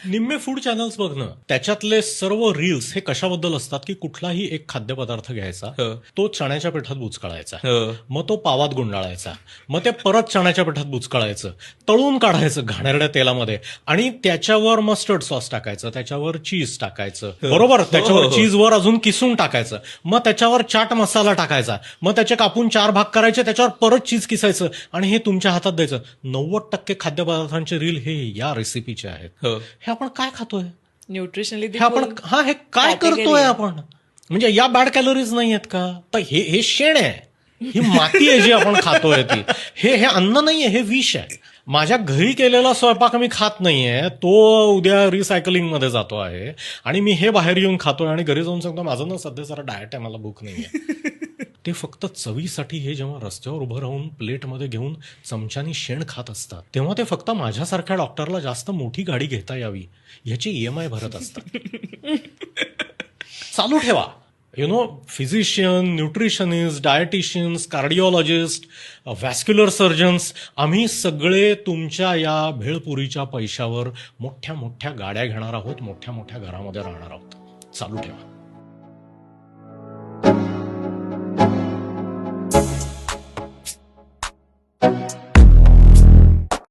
निम्मे food channels बघ ना, त्याच्यातले सर्व रील्स हे कशाबद्दल असतात की कुठलाही एक खाद्यपदार्थ घ्यायचा, तो चण्याच्या पिठात बुचकळायचा, मग तो पावात गुंडाळायचा, मग ते परत चण्याच्या पिठात बुचकळायचं, तळून काढायचं घाणेरड्या तेलामध्ये आणि त्याच्यावर मस्टर्ड सॉस टाकायचं, त्याच्यावर चीज टाकायचं, बरोबर, त्याच्यावर चीजवर अजून किसून टाकायचं, मग त्याच्यावर चाट मसाला टाकायचा, मग त्याचे कापून 4 भाग करायचे, त्याच्यावर परत चीज किसायचं आणि हे तुमच्या हातात द्यायचं. 90% खाद्यपदार्थांचे रील हे या रेसिपीचे आहेत. हे आपण काय खातोय? न्यूट्रिशनली हे आपण हे काय करतोय आपण? म्हणजे या बॅड कॅलरीज नाही आहेत का? तर हे शेण आहे, ही माती आहे जी आपण खातोय ती. हे अन्न नाहीये, हे विष आहे. माझ्या घरी केलेला स्वयंपाक मी खात नाहीये, तो उद्या रिसायकलिंग मध्ये जातो आहे आणि मी हे बाहेर येऊन खातोय आणि घरी जाऊन सांगतो माझं ना सध्या जरा डाएट आहे, मला भूक नाहीये. ते फक्त चवीसाठी हे जेव्हा रस्त्यावर उभं राहून प्लेटमध्ये घेऊन चमच्यानी शेण खात असतात, तेव्हा ते फक्त माझ्यासारख्या डॉक्टरला जास्त मोठी गाडी घेता यावी याची EMI भरत असतात. चालू ठेवा. Physician, nutritionist, dieticians, cardiologist, vascular surgeons, आम्ही सगळे तुमच्या या भेळपुरीच्या पैशावर मोठ्या मोठ्या गाड्या घेणार आहोत, मोठ्या मोठ्या घरामध्ये राहणार आहोत. चालू ठेवा.